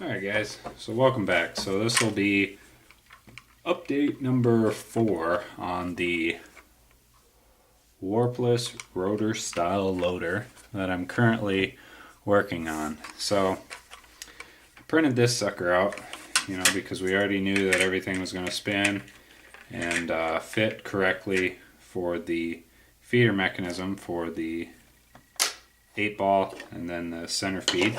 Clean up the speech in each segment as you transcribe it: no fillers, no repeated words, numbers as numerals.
Alright guys, so welcome back. So this will be update number 4 on the Warpless Rotor style loader that I'm currently working on. So I printed this sucker out, because we already knew that everything was going to spin and fit correctly for the feeder mechanism for the 8-ball and then the center feed.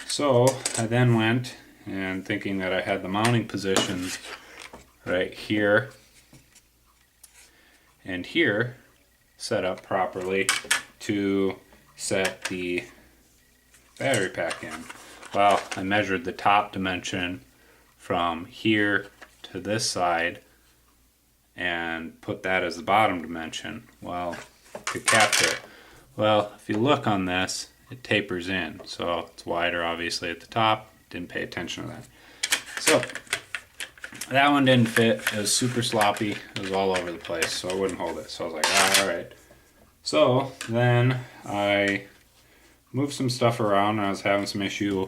So I then went and thinking that I had the mounting positions right here and here set up properly to set the battery pack in. Well, I measured the top dimension from here to this side and put that as the bottom dimension, to capture it. Well, if you look on this, it tapers in, so it's wider obviously at the top. Didn't pay attention to that. So that one didn't fit. It was super sloppy. It was all over the place, so I wouldn't hold it. So I was like, alright. So then I moved some stuff around and I was having some issues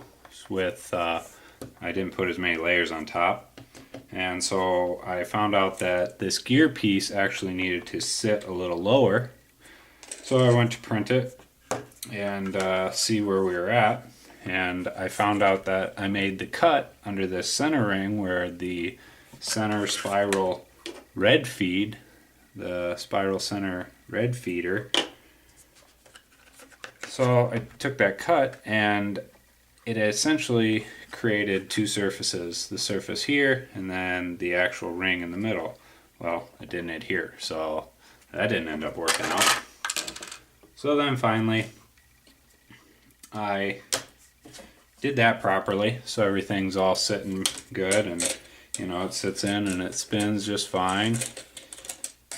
with I didn't put as many layers on top. And so I found out that this gear piece actually needed to sit a little lower. So I went to print it and see where we were at, and I found out that I made the cut under this center ring where the center spiral red feed, the spiral center red feeder. So I took that cut and it essentially created two surfaces, the surface here and then the actual ring in the middle. Well, it didn't adhere, so that didn't end up working out. So then finally I did that properly, so everything's all sitting good, and it sits in and it spins just fine.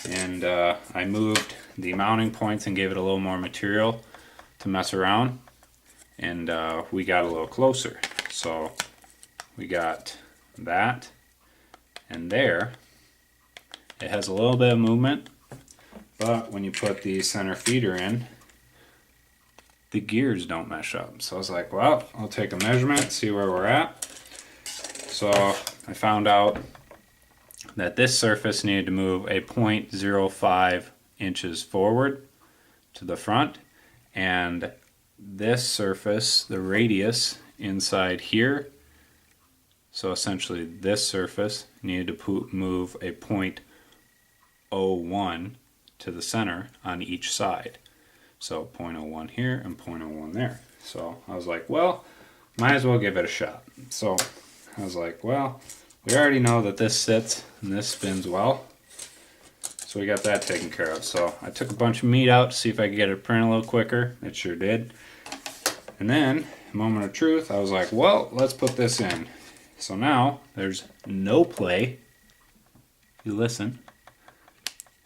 And I moved the mounting points and gave it a little more material to mess around, and we got a little closer. So we got that, and there it has a little bit of movement, but when you put the center feeder in, the gears don't mesh up. So I was like, well, I'll take a measurement, see where we're at. So I found out that this surface needed to move a 0.05 inches forward to the front, and this surface, the radius inside here, so essentially this surface needed to move a 0.01 to the center on each side. So 0.01 here and 0.01 there. So I was like, well, might as well give it a shot. So I was like, well, we already know that this sits and this spins well. So we got that taken care of. So I took a bunch of meat out to see if I could get it print a little quicker. It sure did. And then, moment of truth, I was like, well, let's put this in. So now there's no play. You listen.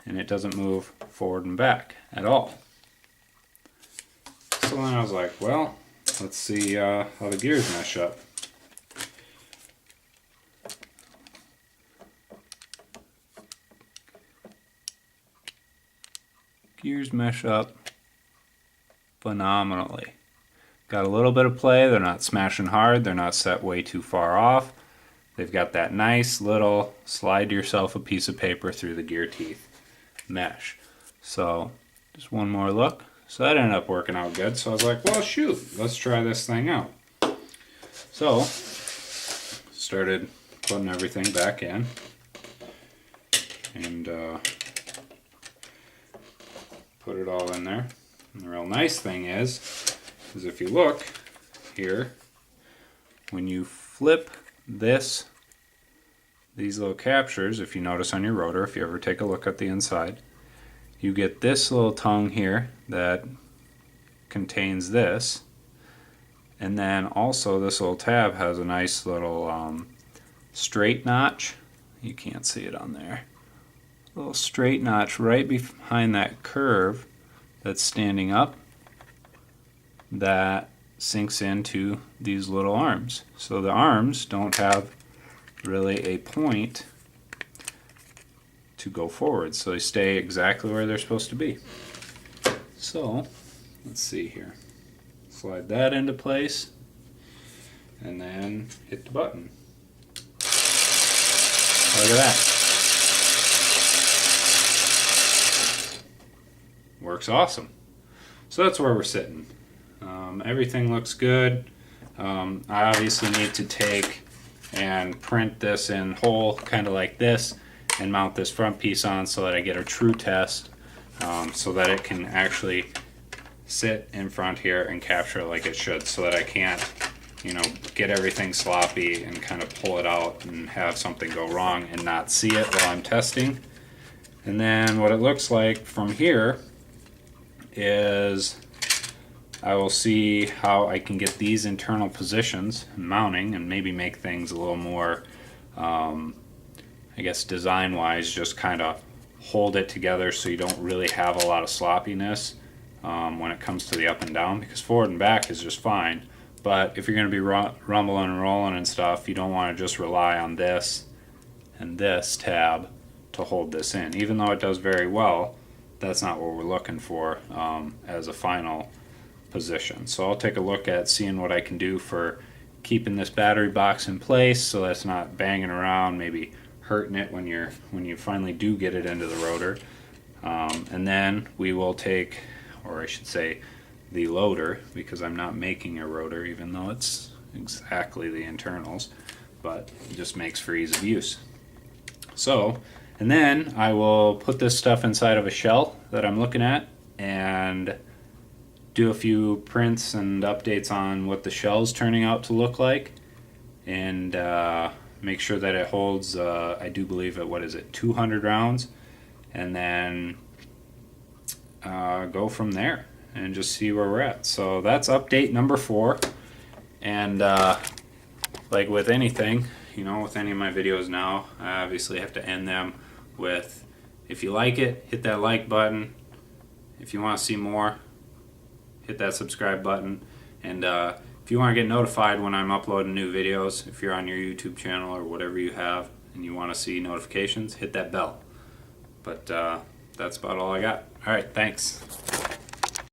And it doesn't move forward and back at all. So then I was like, well, let's see how the gears mesh up. Gears mesh up phenomenally. Got a little bit of play. They're not smashing hard. They're not set way too far off. They've got that nice little slide yourself a piece of paper through the gear teeth mesh. So just one more look. So that ended up working out good. So I was like, well, shoot, let's try this thing out. So started putting everything back in, and put it all in there. And the real nice thing is if you look here, when you flip these little captures, if you notice on your rotor, if you ever take a look at the inside, you get this little tongue here that contains this, and then also this little tab has a nice little straight notch. You can't see it on there. A little straight notch right behind that curve that's standing up that sinks into these little arms. So the arms don't have really a point to go forward, so they stay exactly where they're supposed to be. So let's see here, slide that into place, and then hit the button. Look at that. Works awesome. So that's where we're sitting. Everything looks good. I obviously need to take and print this in whole, kind of like this, and mount this front piece on so that I get a true test, so that it can actually sit in front here and capture like it should, so that I can't, you know, get everything sloppy and kind of pull it out and have something go wrong and not see it while I'm testing. And then what it looks like from here is I will see how I can get these internal positions mounting and maybe make things a little more, I guess design wise, just kind of hold it together so you don't really have a lot of sloppiness when it comes to the up and down, because forward and back is just fine. But if you're going to be rumbling and rolling and stuff, you don't want to just rely on this and this tab to hold this in. Even though it does very well, that's not what we're looking for as a final position. So I'll take a look at seeing what I can do for keeping this battery box in place so that's not banging around, maybe hurting it when you finally do get it into the rotor. And then we will take, or I should say the loader, because I'm not making a rotor even though it's exactly the internals, but it just makes for ease of use. So, and then I will put this stuff inside of a shell that I'm looking at and do a few prints and updates on what the shell's turning out to look like, and make sure that it holds, I do believe it, what is it, 200 rounds, and then go from there and just see where we're at. So that's update number 4. And like with anything, you know, with any of my videos now, I obviously have to end them with, if you like it, hit that like button. If you want to see more, hit that subscribe button. And if you want to get notified when I'm uploading new videos, if you're on your YouTube channel or whatever you have and you want to see notifications, hit that bell. But that's about all I got. Alright, thanks.